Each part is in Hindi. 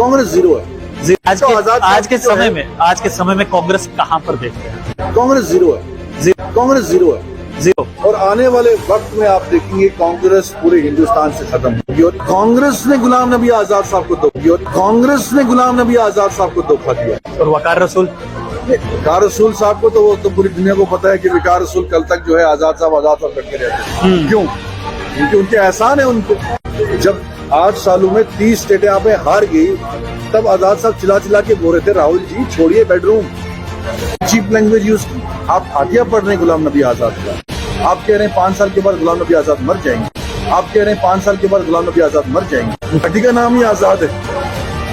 कांग्रेस जीरो है। आज के समय में कांग्रेस कहां पर देखते हैं? कांग्रेस जीरो है, कांग्रेस जीरो है, जीरो। और आने वाले वक्त में आप देखेंगे कांग्रेस पूरे हिंदुस्तान से खत्म होगी। और कांग्रेस ने गुलाम नबी आजाद साहब को धोखा दिया, और कांग्रेस ने गुलाम नबी आजाद साहब को धोखा दिया। और वकार रसूल साहब को तो वो तो पूरी दुनिया को पता है कि वकार रसूल कल तक जो है आजाद साहब करते रहते हैं। क्यों? क्योंकि उनके एहसान है उनको। जब 8 सालों में 30 स्टेटें आप हार गई, तब आजाद साहब चिल्ला चिल्ला के बोल रहे थे, राहुल जी छोड़िए बेडरूम, चीप लैंग्वेज यूज की। आप फातिया पढ़ रहे हैं गुलाम नबी आजाद का। आप कह रहे हैं 5 साल के बाद गुलाम नबी आजाद मर जाएंगे। आप कह रहे हैं 5 साल के बाद गुलाम नबी आजाद मर जाएंगे। पार्टी का नाम ही आजाद है।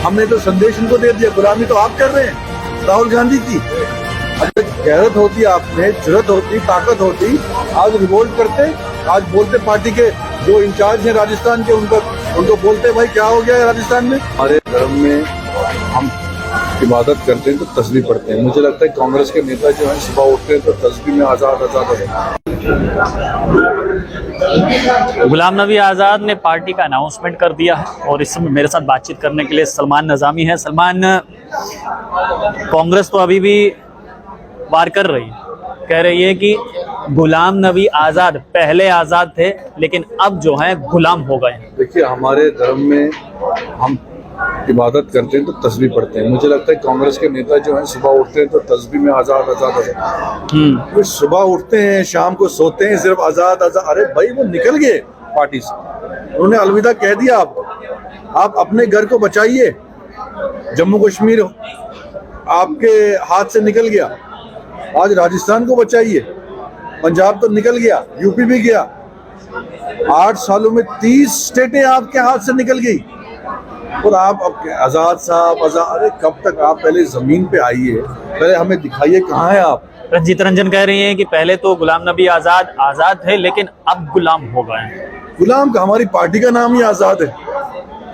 हमने तो संदेश उनको दे दिया, गुलामी तो आप कर रहे हैं राहुल गांधी की। अगर गैरत होती, आप में जुर्रत होती, ताकत होती, आज रिवोल्ट करते, आज बोलते पार्टी के जो इंचार्ज हैं राजस्थान के, उनको बोलते भाई क्या हो गया है राजस्थान में। हमारे धर्म में हम इबादत करते हैं तो तस्बीह पढ़ते हैं। मुझे लगता है कांग्रेस के नेता जो हैं सुबह उठते हैं तो तस्बीह में आजाद आजाद है। गुलाम नबी आजाद ने पार्टी का अनाउंसमेंट कर दिया है और इस समय मेरे साथ बातचीत करने के लिए सलमान नज़ामी है। सलमान, कांग्रेस तो अभी भी वार कर रही है, कह रही है कि गुलाम नबी आजाद पहले आजाद थे लेकिन अब जो है गुलाम हो गए। देखिए, हमारे धर्म में हम इबादत करते हैं तो तस्बीह पढ़ते हैं। मुझे लगता है कांग्रेस के नेता जो हैं सुबह उठते हैं तो तस्बीह में आजाद आजाद आजाद। वो सुबह उठते हैं, शाम को सोते हैं, सिर्फ आजाद आजाद। अरे भाई, वो निकल गए पार्टी से, उन्होंने अलविदा कह दिया। आप अपने घर को बचाइए। जम्मू कश्मीर आपके हाथ से निकल गया, आज राजस्थान को बचाइए। पंजाब तो निकल गया, यूपी भी गया। 8 सालों में 30 स्टेटें आपके हाथ से निकल गई और आप आजाद साहब आजाद। अरे कब तक? आप पहले जमीन पे आइए, पहले हमें दिखाइए कहाँ है आप। रंजीत रंजन कह रही हैं कि पहले तो गुलाम नबी आजाद थे लेकिन अब गुलाम हो गए हैं। गुलाम का हमारी पार्टी का नाम ही आजाद है।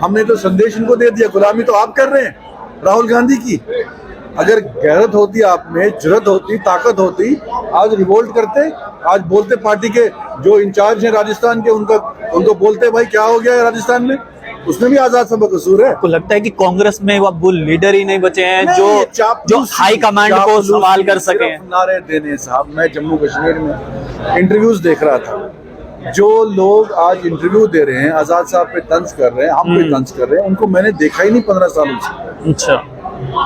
हमने तो संदेश इनको दे दिया, गुलामी तो आप कर रहे हैं राहुल गांधी की। अगर गैरत होती, आप में जुर्रत होती, ताकत होती, आज रिवोल्ट करते, आज बोलते पार्टी के जो इंचार्ज हैं राजस्थान के, उनको बोलते भाई क्या हो गया है राजस्थान में। उसमें भी आजाद साहब का कसूर है। आपको लगता है कि कांग्रेस में अब वो लीडर ही नहीं बचे हैं जो हाई कमांड को सवाल कर सके? नारे देने साहब, मैं जम्मू कश्मीर में इंटरव्यूज देख रहा था। जो लोग आज इंटरव्यू दे रहे हैं, आजाद साहब पे तंज कर रहे हैं, हम पे तंज कर रहे हैं, उनको मैंने देखा ही नहीं 15 सालों से। अच्छा।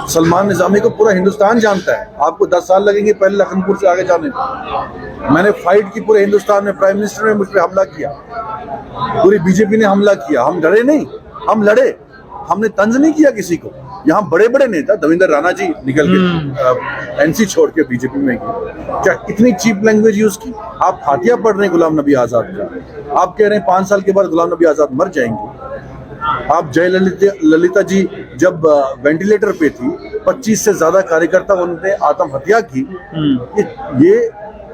सलमान निजामी को पूरा हिंदुस्तान जानता है। आपको 10 साल लगेंगे पहले लखनपुर से आगे जाने में। मैंने फाइट की पूरे हिंदुस्तान में, प्राइम मिनिस्टर ने मुझ पे हमला किया, पूरी बीजेपी ने हमला किया। हम डरे नहीं, हम लड़े, हमने तंज नहीं किया किसी को। यहाँ बड़े बड़े नेता, देवेंद्र राणा जी निकल के एनसी छोड़ के बीजेपी में गए। क्या इतनी चीप लैंग्वेज यूज की? आप फातिया पढ़ रहे हैं गुलाम नबी आजाद का। आप कह रहे हैं 5 साल के बाद गुलाम नबी आजाद मर जाएंगे। आप जयललिता जी जब वेंटिलेटर पे थी, 25 से ज्यादा कार्यकर्ता उन्होंने आत्महत्या की। ये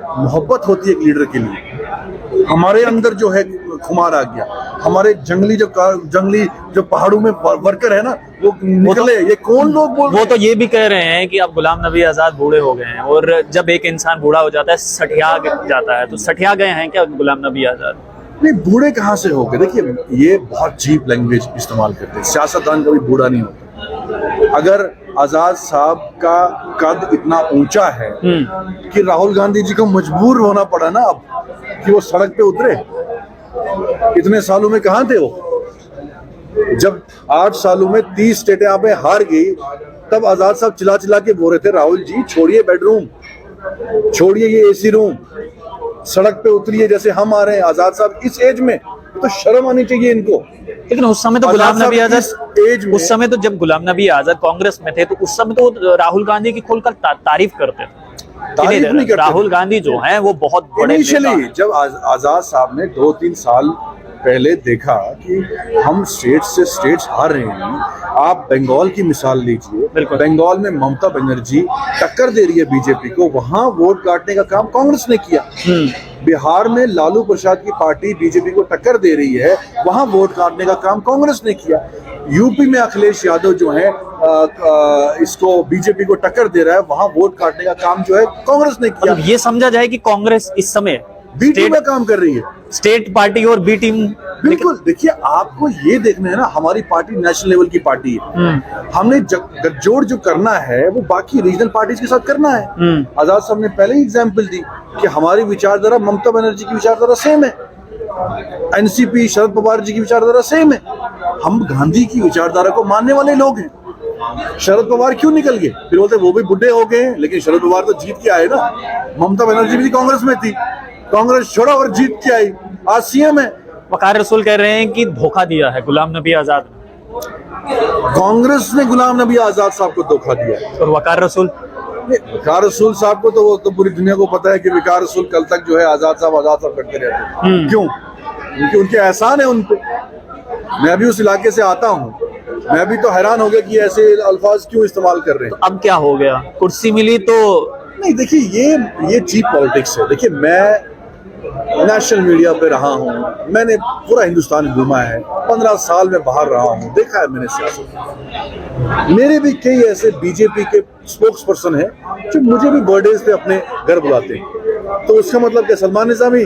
मोहब्बत होती है एक लीडर के लिए। हमारे अंदर जो है खुमार आ गया। हमारे जंगली जो पहाड़ों में वर्कर है ना, वो निकले। ये कौन लोग बोल रहे हैं? वो तो ये भी कह रहे हैं कि अब गुलाम नबी आजाद बूढ़े हो गए हैं, और जब एक इंसान बूढ़ा हो जाता है सठिया जाता है, तो सठिया गए हैं क्या गुलाम नबी आजाद? नहीं, बूढ़े कहाँ से हो गए? देखिए, ये बहुत चीप लैंग्वेज इस्तेमाल करते हैं। सियासतदान कभी बूढ़ा नहीं होता। अगर आजाद साहब का कद इतना ऊंचा है कि राहुल गांधी जी को मजबूर होना पड़ा ना अब कि वो सड़क पे उतरे। इतने सालों में कहाँ थे वो? जब 8 सालों में 30 स्टेटें आप हार गई, तब आजाद साहब चिल्ला चिल्ला के बोल रहे थे, राहुल जी छोड़िए बेडरूम, छोड़िए ये एसी रूम, सड़क पे उतरिए जैसे हम आ रहे हैं। आजाद साहब इस एज में तो शर्म आनी चाहिए इनको। लेकिन उस समय तो गुलाम नबी आजाद उस समय तो जब गुलाम नबी आजाद कांग्रेस में थे तो उस समय तो राहुल गांधी की खुलकर तारीफ करते थे। राहुल गांधी जो हैं वो बहुत बड़े इनिशियली जब आजाद साहब ने 2-3 साल पहले देखा कि हम स्टेट से स्टेट्स हार रहे हैं। आप बंगाल की मिसाल लीजिए, बंगाल में ममता बनर्जी टक्कर दे रही है बीजेपी को, वहां वोट काटने का काम कांग्रेस ने किया। बिहार में लालू प्रसाद की पार्टी बीजेपी को टक्कर दे रही है, वहां वोट काटने का काम कांग्रेस ने किया। यूपी में अखिलेश यादव जो है इसको बीजेपी को टक्कर दे रहा है, वहां वोट काटने का काम जो है कांग्रेस ने किया। ये समझा जाए कि कांग्रेस इस समय बी टीम में काम कर रही है, स्टेट पार्टी और बी टीम। बिल्कुल। देखिए, आपको ये देखना है ना, हमारी पार्टी नेशनल लेवल की पार्टी है, हमने गठजोड़ जो करना है वो बाकी रीजनल पार्टीज के साथ करना है। आजाद साहब ने पहले ही एग्जाम्पल दी कि हमारी विचारधारा ममता बनर्जी की विचारधारा सेम है, एनसीपी शरद पवार जी की विचारधारा सेम है, हम गांधी की विचारधारा को मानने वाले लोग हैं। शरद पवार क्यों निकल गए? फिर बोलते वो भी बुढ़े हो गए, लेकिन शरद पवार तो जीत के आए ना। ममता बनर्जी भी कांग्रेस में थी, कांग्रेस छोड़ा और जीत के आई, आज सीएम है। वकार रसूल कह रहे हैं कि धोखा दिया है गुलाम नबी आजाद ने। कांग्रेस ने गुलाम नबी आजाद साहब को धोखा दिया है। और वकार रसूल साहब को तो वो तो पूरी दुनिया को पता है कि वकार रसूल कल तक जो है आजाद साहब करते रहते हैं। क्यों? क्योंकि उनके एहसान है उन पे। मैं भी उस इलाके से आता हूँ, मैं भी तो हैरान हो गया कि ऐसे अल्फाज क्यों इस्तेमाल कर रहे हैं। अब क्या हो गया? कुर्सी मिली तो नहीं। देखिए, ये चीप पॉलिटिक्स है। देखिए, मैं नेशनल मीडिया पे रहा हूँ, मैंने पूरा हिंदुस्तान घूमा है, 15 साल में बाहर रहा हूँ, देखा है मैंने सियासत। मेरे भी कई ऐसे बीजेपी के स्पोक्स पर्सन हैं जो मुझे भी बर्थडेज पे अपने घर बुलाते हैं, तो उसका मतलब क्या सलमान निजामी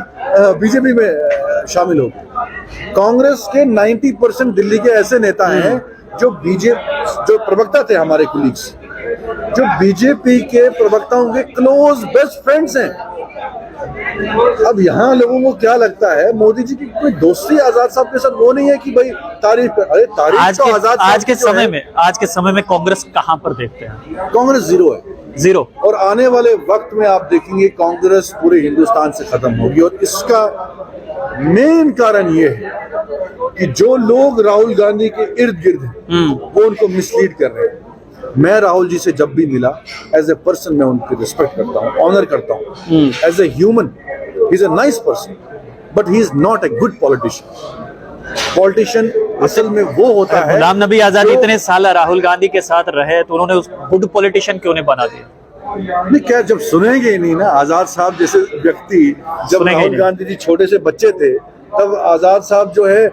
बीजेपी में शामिल हो गए? कांग्रेस के 90% दिल्ली के ऐसे नेता हैं जो प्रवक्ता थे, हमारे कुलीग्स जो बीजेपी के प्रवक्ताओं के क्लोज बेस्ट फ्रेंड्स हैं। अब यहाँ लोगों को क्या लगता है, मोदी जी की कोई दोस्ती आजाद साहब के साथ वो नहीं है कि भाई तारीफ कर। अरे तारीफ तो आजाद आज के समय में कांग्रेस कहाँ पर देखते हैं? कांग्रेस जीरो है, जीरो। और आने वाले वक्त में आप देखेंगे कांग्रेस पूरे हिंदुस्तान से खत्म होगी। और इसका मेन कारण ये है कि जो लोग राहुल गांधी के इर्द गिर्द हैं वो उनको मिसलीड कर रहे हैं। मैं राहुल जी से जब भी मिला, एज ए पर्सन मैं उनकी रिस्पेक्ट करता हूँ, ऑनर करता हूँ। As a human he is a nice person, but he is not a good politician. Politician असल में वो होता है। गुलाम नबी आजाद इतने साल राहुल गांधी के साथ रहे तो उन्होंने उस गुड पॉलिटिशियन क्यों नहीं बना दिया? नहीं, क्या जब सुनेंगे ही नहीं ना। आजाद साहब जैसे व्यक्ति, जब राहुल गांधी जी छोटे से बच्चे थे तब आजाद साहब जो है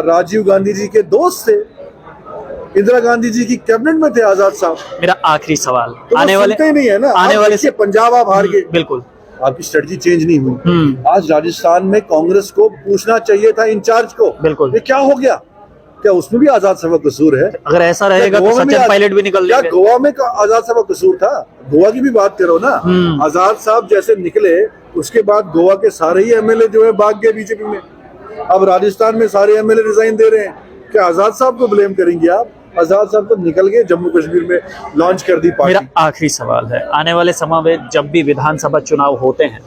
राजीव गांधी जी के दोस्त थे, इंदिरा गांधी जी की कैबिनेट में थे आजाद साहब। मेरा आखिरी सवाल, तो आने वाले नहीं है ना, आने वाले से पंजाब आप हार गए, बिल्कुल आपकी स्ट्रेटजी चेंज नहीं हुई। आज राजस्थान में कांग्रेस को पूछना चाहिए था इंचार्ज को, बिल्कुल, ये क्या हो गया? क्या उसमें भी आजाद साहब का कसूर है? अगर ऐसा रहेगा तो सचिन पायलट भी निकल जाएंगे। गोवा में आजाद साहब का कसूर था? गोवा की भी बात करो ना। आजाद साहब जैसे निकले उसके बाद गोवा के सारे ही एमएलए जो है भाग गए बीजेपी में। अब राजस्थान में सारे एमएलए रिजाइन दे रहे हैं। क्या आजाद साहब को ब्लेम करेंगे आप? आजाद साहब तो निकल गए, जम्मू कश्मीर में लॉन्च कर दी पार्टी। मेरा आखिरी सवाल है, आने वाले समय में जब भी विधानसभा चुनाव होते हैं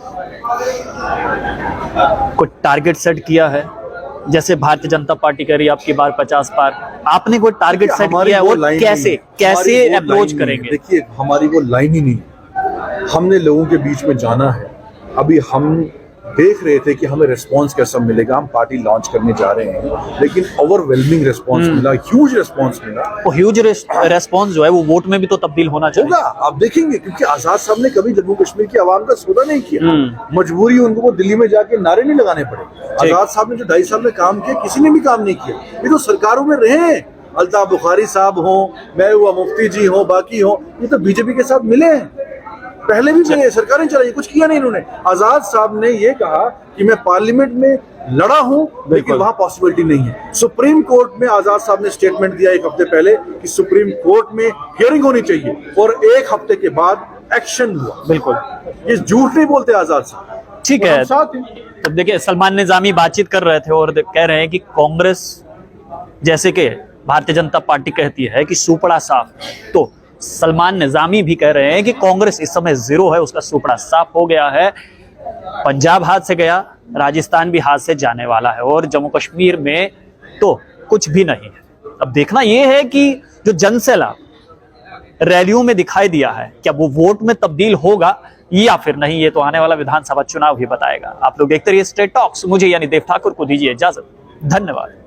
कोई टारगेट सेट किया है? जैसे भारतीय जनता पार्टी कह रही है आपकी बार 50 पार, आपने कोई टारगेट सेट किया है? और कैसे अप्रोच करेंगे? देखिए, हमारी वो लाइन ही नहीं। हमने लोगों के बीच में जाना है। अभी हम देख रहे थे कि हमें रिस्पांस कैसा मिलेगा, हम पार्टी लॉन्च करने जा रहे हैं, लेकिन ओवरवेलमिंग रिस्पांस मिला, ह्यूज रिस्पांस मिला। वो ह्यूज रिस्पांस जो है वो वोट में भी तो तब्दील होना चाहिए। होगा, आप देखेंगे, क्योंकि आजाद साहब ने कभी जम्मू कश्मीर की आवाम का सौदा नहीं किया। मजबूरी उनको वो दिल्ली में जाके नारे नहीं लगाने पड़े। आजाद साहब ने जो 2.5 साल में काम किया, किसी ने भी काम नहीं किया। ये तो सरकारों में रहे हैं, अल्ताफ बुखारी साहब हो, मैं हुआ मुफ्ती जी हो, बाकी हो, ये तो बीजेपी के साथ मिले हैं, पहले भी मिले, सरकारें चलाई, कुछ किया नहीं इन्होंने। आजाद साहब ने ये कहा कि मैं पार्लियामेंट में लड़ा हूं, लेकिन वहां पॉसिबिलिटी नहीं है। सुप्रीम कोर्ट में आजाद साहब ने स्टेटमेंट दिया 1 हफ्ते पहले कि सुप्रीम कोर्ट में हियरिंग होनी चाहिए, और 1 हफ्ते के बाद एक्शन हुआ। बिल्कुल, ये झूठ नहीं बोलते आजाद साहब। ठीक है। तब देखिए, सलमान निजामी बातचीत कर रहे थे और कह रहे हैं कि कांग्रेस जैसे कि भारतीय जनता पार्टी कहती है कि सुपड़ा साफ, तो सलमान निजामी भी कह रहे हैं कि कांग्रेस इस समय जीरो है, उसका सुपड़ा साफ हो गया है। पंजाब हाथ से गया, राजस्थान भी हाथ से जाने वाला है, और जम्मू कश्मीर में तो कुछ भी नहीं है। अब देखना यह है कि जो जनसैलाब रैलियों में दिखाई दिया है, क्या वो वोट में तब्दील होगा या फिर नहीं, ये तो आने वाला विधानसभा चुनाव ही बताएगा। आप लोग देखते रहिए स्ट्रेट टॉक्स। मुझे यानी देव ठाकुर को दीजिए इजाजत। धन्यवाद।